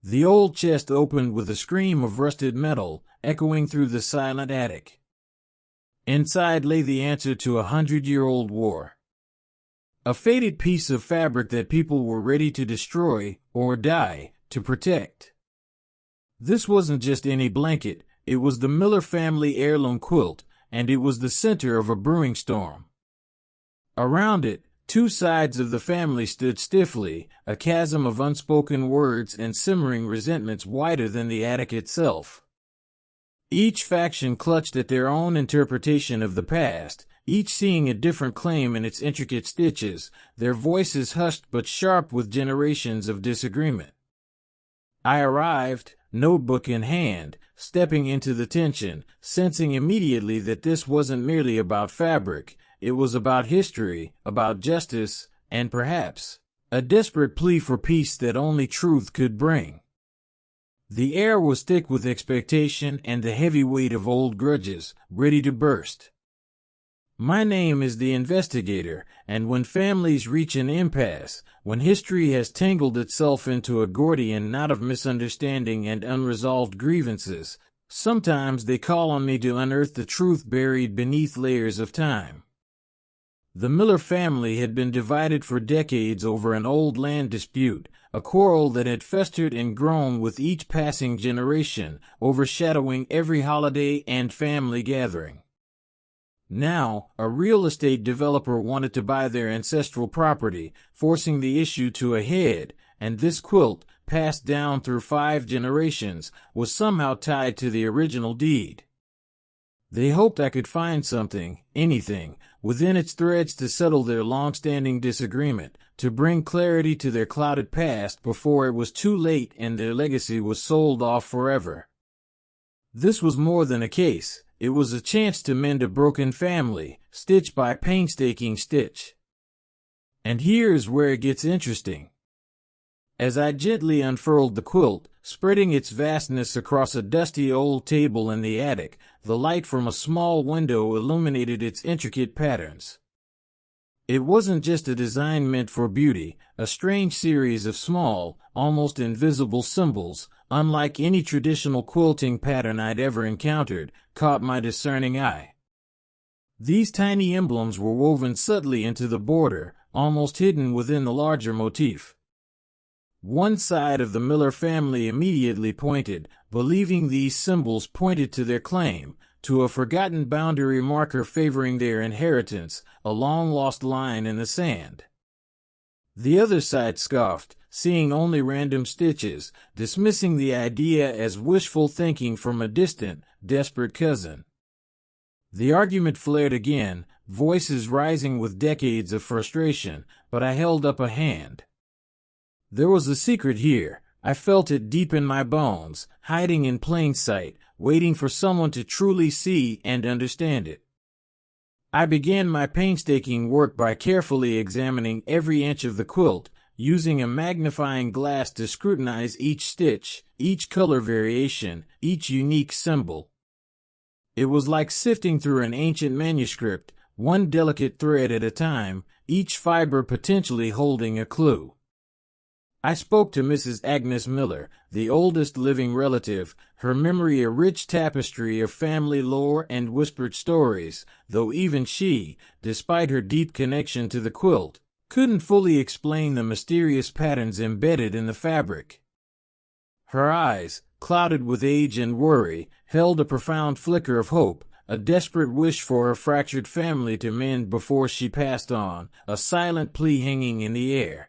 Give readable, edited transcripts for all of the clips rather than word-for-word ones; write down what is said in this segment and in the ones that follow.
The old chest opened with a scream of rusted metal, echoing through the silent attic. Inside lay the answer to a 100-year-old war. A faded piece of fabric that people were ready to destroy, or die, to protect. This wasn't just any blanket, it was the Miller family heirloom quilt, and it was the center of a brewing storm. Around it, two sides of the family stood stiffly, a chasm of unspoken words and simmering resentments wider than the attic itself. Each faction clutched at their own interpretation of the past, each seeing a different claim in its intricate stitches, their voices hushed but sharp with generations of disagreement. I arrived, notebook in hand, stepping into the tension, sensing immediately that this wasn't merely about fabric, it was about history, about justice, and perhaps a desperate plea for peace that only truth could bring. The air was thick with expectation and the heavy weight of old grudges, ready to burst. My name is the Investigator, and when families reach an impasse, when history has tangled itself into a Gordian knot of misunderstanding and unresolved grievances, sometimes they call on me to unearth the truth buried beneath layers of time. The Miller family had been divided for decades over an old land dispute, a quarrel that had festered and grown with each passing generation, overshadowing every holiday and family gathering. Now, a real estate developer wanted to buy their ancestral property, forcing the issue to a head, and this quilt, passed down through 5 generations, was somehow tied to the original deed. They hoped I could find something, anything, within its threads to settle their long-standing disagreement, to bring clarity to their clouded past before it was too late and their legacy was sold off forever. This was more than a case. It was a chance to mend a broken family, stitch by painstaking stitch. And here's where it gets interesting. As I gently unfurled the quilt, spreading its vastness across a dusty old table in the attic, the light from a small window illuminated its intricate patterns. It wasn't just a design meant for beauty, a strange series of small, almost invisible symbols, unlike any traditional quilting pattern I'd ever encountered, caught my discerning eye. These tiny emblems were woven subtly into the border, almost hidden within the larger motif. One side of the Miller family immediately pointed, believing these symbols pointed to their claim, to a forgotten boundary marker favoring their inheritance, a long-lost line in the sand. The other side scoffed, seeing only random stitches, dismissing the idea as wishful thinking from a distant, desperate cousin. The argument flared again, voices rising with decades of frustration, but I held up a hand. There was a secret here. I felt it deep in my bones, hiding in plain sight, waiting for someone to truly see and understand it. I began my painstaking work by carefully examining every inch of the quilt, using a magnifying glass to scrutinize each stitch, each color variation, each unique symbol. It was like sifting through an ancient manuscript, one delicate thread at a time, each fiber potentially holding a clue. I spoke to Mrs. Agnes Miller, the oldest living relative, her memory a rich tapestry of family lore and whispered stories, though even she, despite her deep connection to the quilt, couldn't fully explain the mysterious patterns embedded in the fabric. Her eyes, clouded with age and worry, held a profound flicker of hope, a desperate wish for her fractured family to mend before she passed on, a silent plea hanging in the air.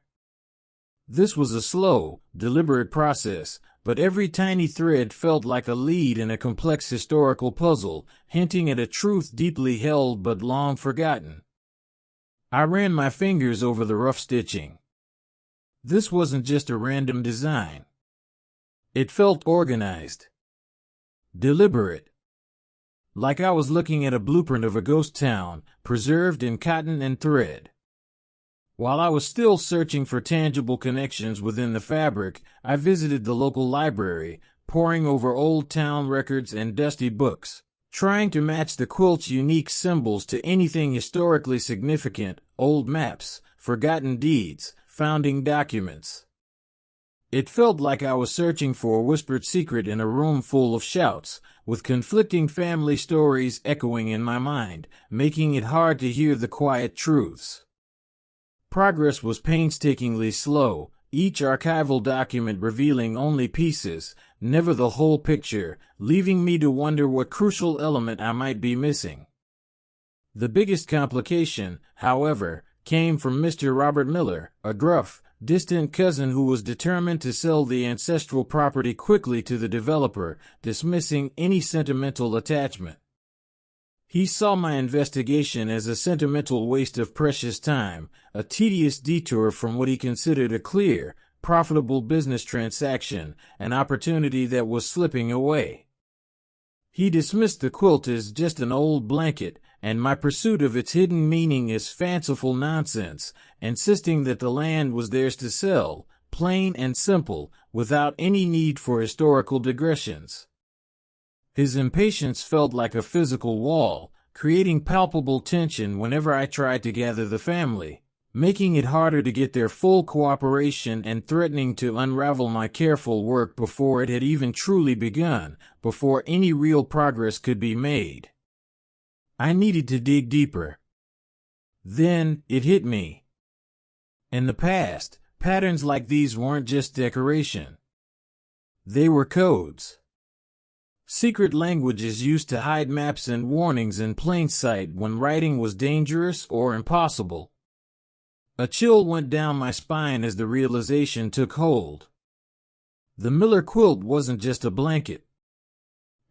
This was a slow, deliberate process, but every tiny thread felt like a lead in a complex historical puzzle, hinting at a truth deeply held but long forgotten. I ran my fingers over the rough stitching. This wasn't just a random design. It felt organized, deliberate, like I was looking at a blueprint of a ghost town, preserved in cotton and thread. While I was still searching for tangible connections within the fabric, I visited the local library, poring over old town records and dusty books, trying to match the quilt's unique symbols to anything historically significant, old maps, forgotten deeds, founding documents. It felt like I was searching for a whispered secret in a room full of shouts, with conflicting family stories echoing in my mind, making it hard to hear the quiet truths. Progress was painstakingly slow, each archival document revealing only pieces, never the whole picture, leaving me to wonder what crucial element I might be missing. The biggest complication, however, came from Mr. Robert Miller, a gruff, distant cousin who was determined to sell the ancestral property quickly to the developer, dismissing any sentimental attachment. He saw my investigation as a sentimental waste of precious time, a tedious detour from what he considered a clear, profitable business transaction, an opportunity that was slipping away. He dismissed the quilt as just an old blanket, and my pursuit of its hidden meaning as fanciful nonsense, insisting that the land was theirs to sell, plain and simple, without any need for historical digressions. His impatience felt like a physical wall, creating palpable tension whenever I tried to gather the family, making it harder to get their full cooperation and threatening to unravel my careful work before it had even truly begun, before any real progress could be made. I needed to dig deeper. Then it hit me. In the past, patterns like these weren't just decoration. They were codes. Secret languages used to hide maps and warnings in plain sight when writing was dangerous or impossible. A chill went down my spine as the realization took hold. The Miller quilt wasn't just a blanket.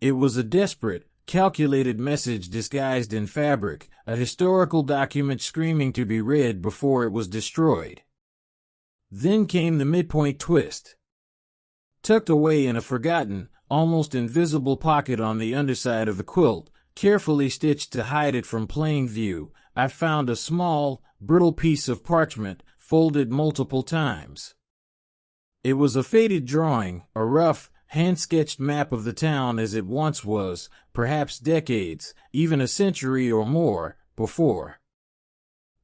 It was a desperate, calculated message disguised in fabric, a historical document screaming to be read before it was destroyed. Then came the midpoint twist. Tucked away in a forgotten, almost invisible pocket on the underside of the quilt, carefully stitched to hide it from plain view, I found a small, brittle piece of parchment, folded multiple times. It was a faded drawing, a rough, hand-sketched map of the town as it once was, perhaps decades, even a century or more, before.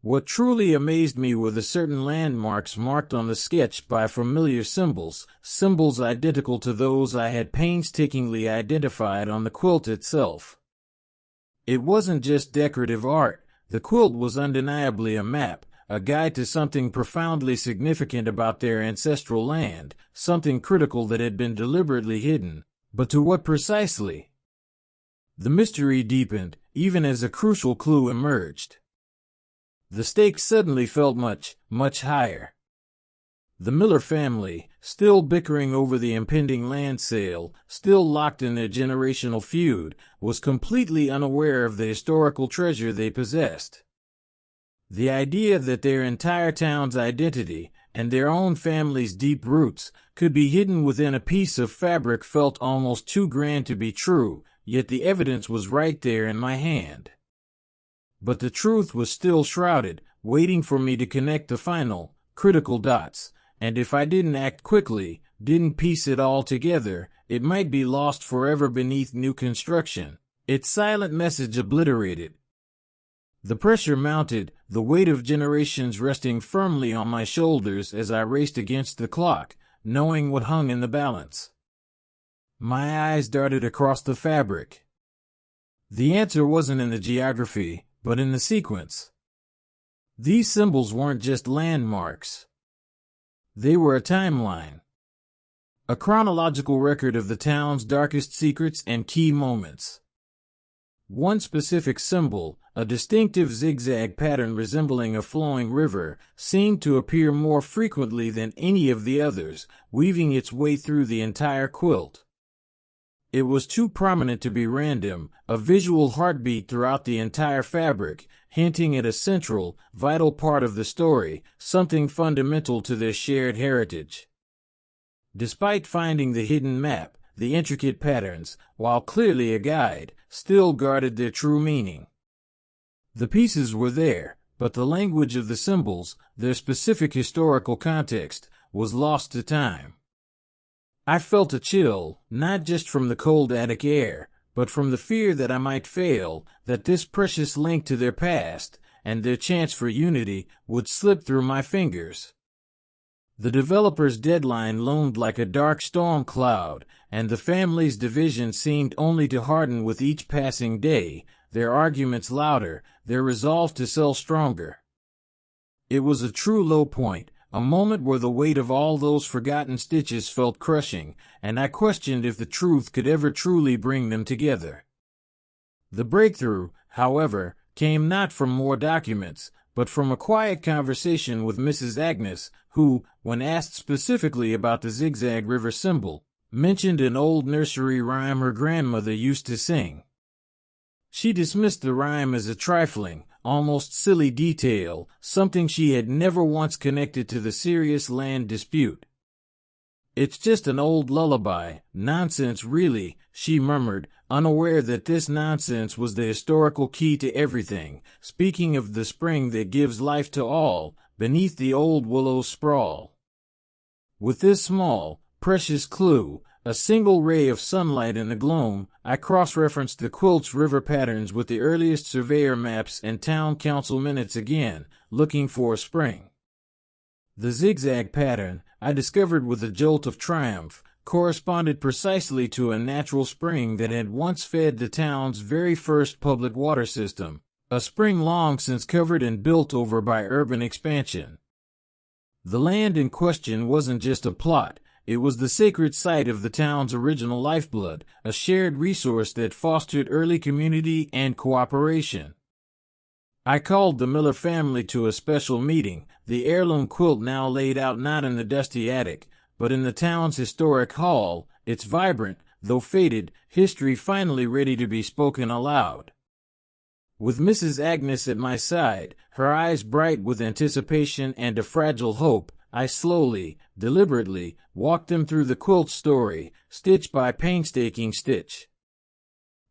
What truly amazed me were the certain landmarks marked on the sketch by familiar symbols, symbols identical to those I had painstakingly identified on the quilt itself. It wasn't just decorative art, the quilt was undeniably a map, a guide to something profoundly significant about their ancestral land, something critical that had been deliberately hidden, but to what precisely? The mystery deepened, even as a crucial clue emerged. The stakes suddenly felt much, much higher. The Miller family, still bickering over the impending land sale, still locked in their generational feud, was completely unaware of the historical treasure they possessed. The idea that their entire town's identity, and their own family's deep roots, could be hidden within a piece of fabric felt almost too grand to be true, yet the evidence was right there in my hand. But the truth was still shrouded, waiting for me to connect the final, critical dots, and if I didn't act quickly, didn't piece it all together, it might be lost forever beneath new construction, its silent message obliterated. The pressure mounted, the weight of generations resting firmly on my shoulders as I raced against the clock, knowing what hung in the balance. My eyes darted across the fabric. The answer wasn't in the geography, but in the sequence. These symbols weren't just landmarks. They were a timeline. A chronological record of the town's darkest secrets and key moments. One specific symbol, a distinctive zigzag pattern resembling a flowing river, seemed to appear more frequently than any of the others, weaving its way through the entire quilt. It was too prominent to be random, a visual heartbeat throughout the entire fabric, hinting at a central, vital part of the story, something fundamental to their shared heritage. Despite finding the hidden map, the intricate patterns, while clearly a guide, still guarded their true meaning. The pieces were there, but the language of the symbols, their specific historical context, was lost to time. I felt a chill, not just from the cold attic air, but from the fear that I might fail, that this precious link to their past, and their chance for unity, would slip through my fingers. The developer's deadline loomed like a dark storm cloud, and the family's division seemed only to harden with each passing day, their arguments louder, their resolve to sell stronger. It was a true low point, a moment where the weight of all those forgotten stitches felt crushing, and I questioned if the truth could ever truly bring them together. The breakthrough, however, came not from more documents, but from a quiet conversation with Mrs. Agnes, who, when asked specifically about the zigzag river symbol, mentioned an old nursery rhyme her grandmother used to sing. She dismissed the rhyme as a trifling, almost silly detail, something she had never once connected to the serious land dispute. "It's just an old lullaby, nonsense really," she murmured, unaware that this nonsense was the historical key to everything, speaking of the spring that gives life to all, beneath the old willows sprawl. With this small, precious clue, a single ray of sunlight in the gloam, I cross-referenced the quilt's river patterns with the earliest surveyor maps and town council minutes again, looking for a spring. The zigzag pattern, I discovered with a jolt of triumph, corresponded precisely to a natural spring that had once fed the town's very first public water system, a spring long since covered and built over by urban expansion. The land in question wasn't just a plot, it was the sacred site of the town's original lifeblood, a shared resource that fostered early community and cooperation. I called the Miller family to a special meeting, the heirloom quilt now laid out not in the dusty attic, but in the town's historic hall, its vibrant, though faded, history finally ready to be spoken aloud. With Mrs. Agnes at my side, her eyes bright with anticipation and a fragile hope, I slowly, deliberately, walked them through the quilt story, stitch by painstaking stitch.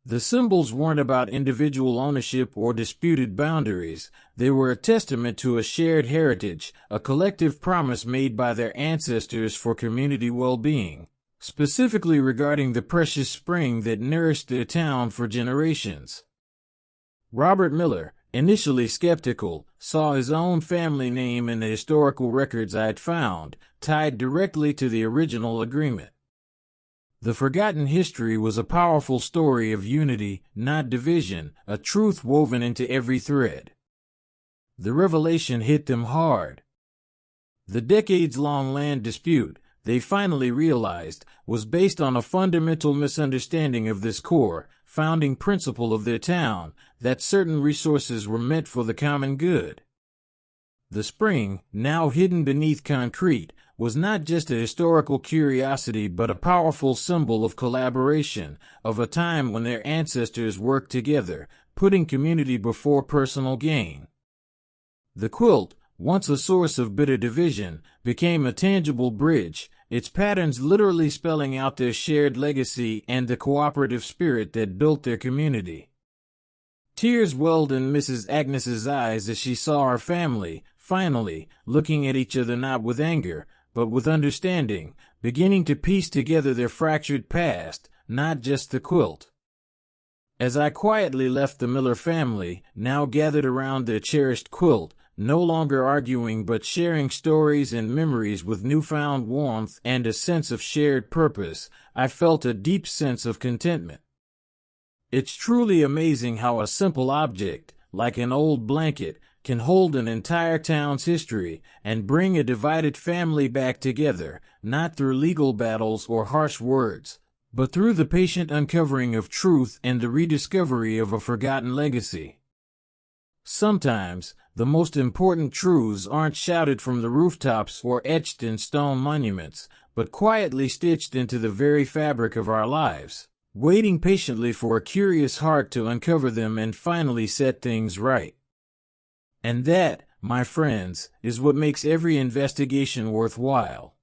The symbols weren't about individual ownership or disputed boundaries, they were a testament to a shared heritage, a collective promise made by their ancestors for community well-being, specifically regarding the precious spring that nourished their town for generations. Robert Miller, initially skeptical, saw his own family name in the historical records I'd found, tied directly to the original agreement. The forgotten history was a powerful story of unity, not division, a truth woven into every thread. The revelation hit them hard. The decades-long land dispute, they finally realized, was based on a fundamental misunderstanding of this core, founding principle of their town, that certain resources were meant for the common good. The spring, now hidden beneath concrete, was not just a historical curiosity but a powerful symbol of collaboration, of a time when their ancestors worked together, putting community before personal gain. The quilt, once a source of bitter division, became a tangible bridge, its patterns literally spelling out their shared legacy and the cooperative spirit that built their community. Tears welled in Mrs. Agnes's eyes as she saw her family, finally, looking at each other not with anger, but with understanding, beginning to piece together their fractured past, not just the quilt. As I quietly left the Miller family, now gathered around their cherished quilt, no longer arguing but sharing stories and memories with newfound warmth and a sense of shared purpose, I felt a deep sense of contentment. It's truly amazing how a simple object, like an old blanket, can hold an entire town's history and bring a divided family back together, not through legal battles or harsh words, but through the patient uncovering of truth and the rediscovery of a forgotten legacy. Sometimes, the most important truths aren't shouted from the rooftops or etched in stone monuments, but quietly stitched into the very fabric of our lives, waiting patiently for a curious heart to uncover them and finally set things right. And that, my friends, is what makes every investigation worthwhile.